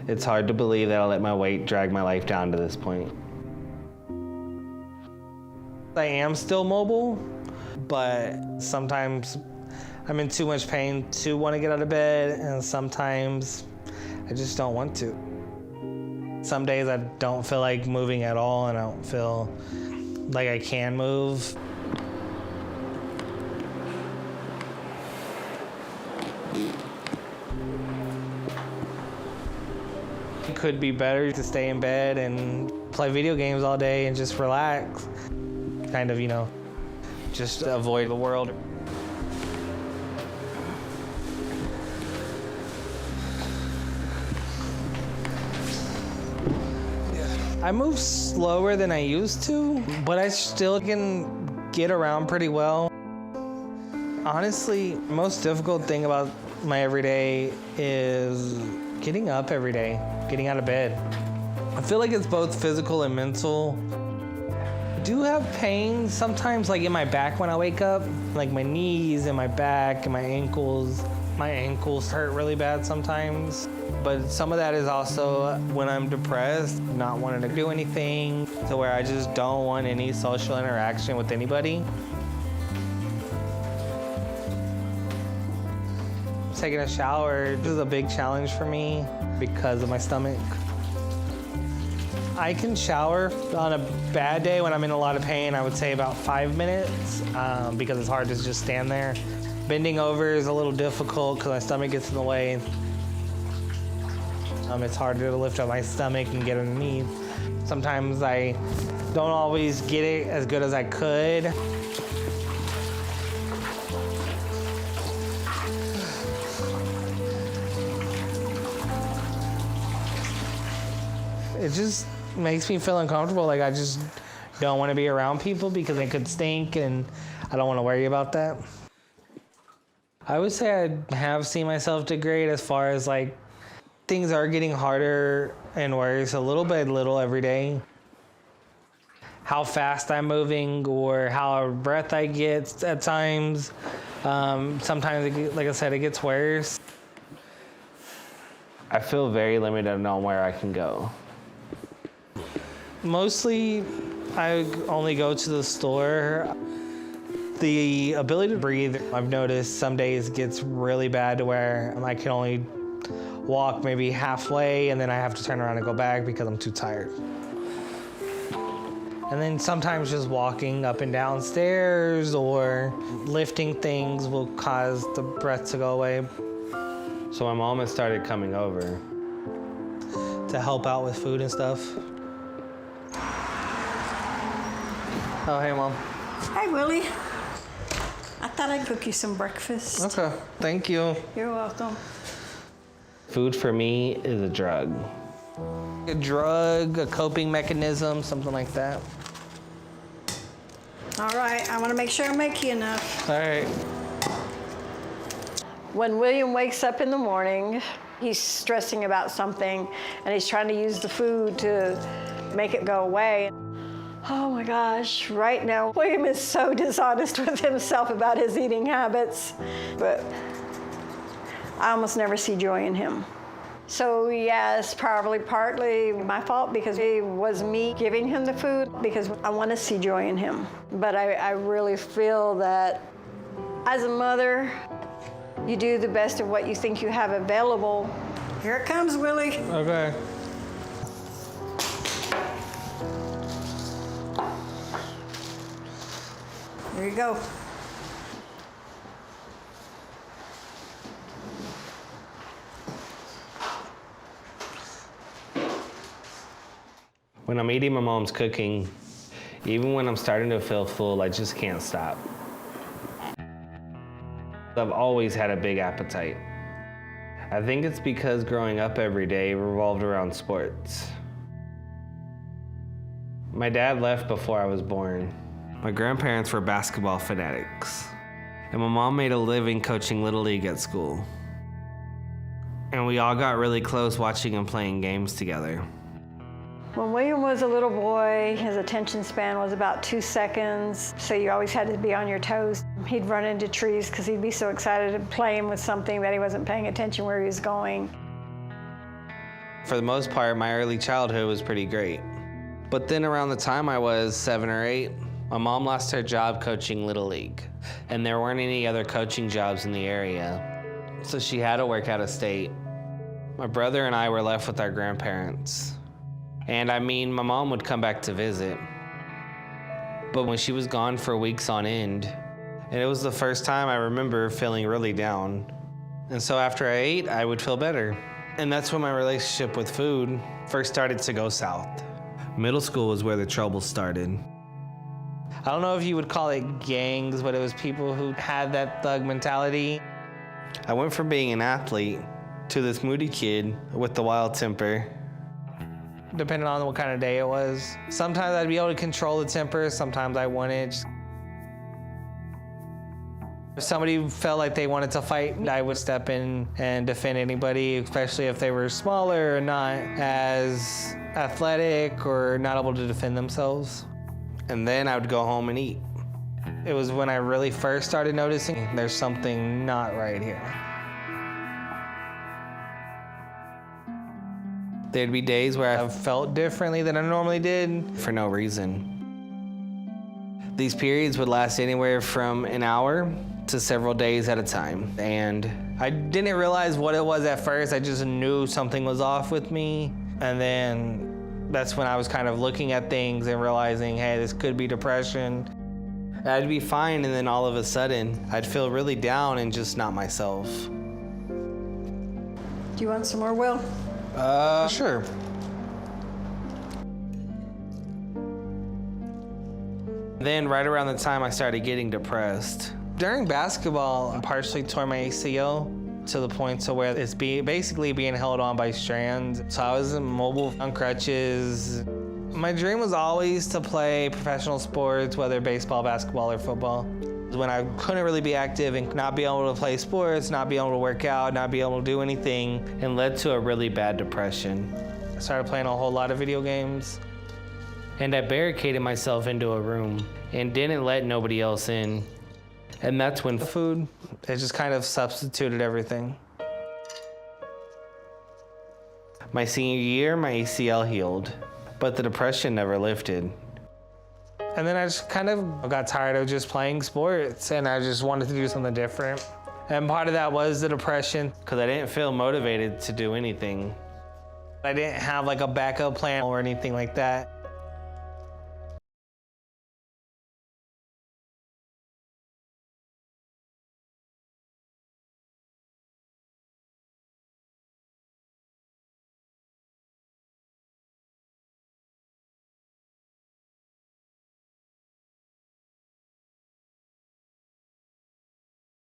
It's hard to believe that I let my weight drag my life down to this point. I am still mobile, but sometimes I'm in too much pain to want to get out of bed, and sometimes I just don't want to. Some days I don't feel like moving at all, and I don't feel like I can move. It could be better to stay in bed and play video games all day and just relax. Kind of, just avoid the world. I move slower than I used to, but I still can get around pretty well. Honestly, the most difficult thing about my everyday is getting up every day, getting out of bed. I feel like it's both physical and mental. I do have pain sometimes, like in my back when I wake up, like my knees and my back and my ankles. My ankles hurt really bad sometimes, but some of that is also when I'm depressed, not wanting to do anything, to where I just don't want any social interaction with anybody. Taking a shower is a big challenge for me because of my stomach. I can shower on a bad day when I'm in a lot of pain, I would say about 5 minutes, because it's hard to just stand there. Bending over is a little difficult because my stomach gets in the way. It's harder to lift up my stomach and get underneath. Sometimes I don't always get it as good as I could. It just makes me feel uncomfortable. Like I just don't want to be around people because they could stink, and I don't want to worry about that. I would say I have seen myself degrade as far as like things are getting harder and worse a little by little every day. How fast I'm moving or how out of breath I get at times. Sometimes, like I said, it gets worse. I feel very limited on where I can go. Mostly, I only go to the store. The ability to breathe, I've noticed some days gets really bad to where I can only walk maybe halfway and then I have to turn around and go back because I'm too tired. And then sometimes just walking up and down stairs or lifting things will cause the breath to go away. So my mom has started coming over to help out with food and stuff. Oh, hey, Mom. Hi, Willie. I thought I'd cook you some breakfast. Okay, thank you. You're welcome. Food for me is a drug. A drug, a coping mechanism, something like that. All right, I want to make sure I make you enough. All right. When William wakes up in the morning, he's stressing about something and he's trying to use the food to make it go away. Oh my gosh, right now, William is so dishonest with himself about his eating habits, but I almost never see joy in him. So yes, probably partly my fault because it was me giving him the food because I want to see joy in him. But I really feel that as a mother, you do the best of what you think you have available. Here it comes, Willie. Okay. Here you go. When I'm eating my mom's cooking, even when I'm starting to feel full, I just can't stop. I've always had a big appetite. I think it's because growing up every day revolved around sports. My dad left before I was born. My grandparents were basketball fanatics, and my mom made a living coaching Little League at school. And we all got really close watching him playing games together. When William was a little boy, his attention span was about 2 seconds, so you always had to be on your toes. He'd run into trees because he'd be so excited to playing with something that he wasn't paying attention where he was going. For the most part, my early childhood was pretty great. But then around the time I was 7 or 8, my mom lost her job coaching Little League, and there weren't any other coaching jobs in the area. So she had to work out of state. My brother and I were left with our grandparents. And I mean, my mom would come back to visit. But when she was gone for weeks on end, and it was the first time I remember feeling really down. And so after I ate, I would feel better. And that's when my relationship with food first started to go south. Middle school was where the trouble started. I don't know if you would call it gangs, but it was people who had that thug mentality. I went from being an athlete to this moody kid with the wild temper. Depending on what kind of day it was. Sometimes I'd be able to control the temper, sometimes I wouldn't. If somebody felt like they wanted to fight, I would step in and defend anybody, especially if they were smaller or not as athletic or not able to defend themselves. And then I would go home and eat. It was when I really first started noticing there's something not right here. There'd be days where I felt differently than I normally did for no reason. These periods would last anywhere from an hour to several days at a time. And I didn't realize what it was at first. I just knew something was off with me. And then that's when I was kind of looking at things and realizing, hey, this could be depression. I'd be fine, and then all of a sudden, I'd feel really down and just not myself. Do you want some more, Will? Sure. Then right around the time I started getting depressed. During basketball, I partially tore my ACL to the point to where it's basically being held on by strands. So I was immobile on crutches. My dream was always to play professional sports, whether baseball, basketball, or football. When I couldn't really be active and not be able to play sports, not be able to work out, not be able to do anything, and led to a really bad depression. I started playing a whole lot of video games. And I barricaded myself into a room and didn't let nobody else in. And that's when food, it just kind of substituted everything. My senior year, my ACL healed, but the depression never lifted. And then I just kind of got tired of just playing sports, and I just wanted to do something different. And part of that was the depression, because I didn't feel motivated to do anything. I didn't have like a backup plan or anything like that.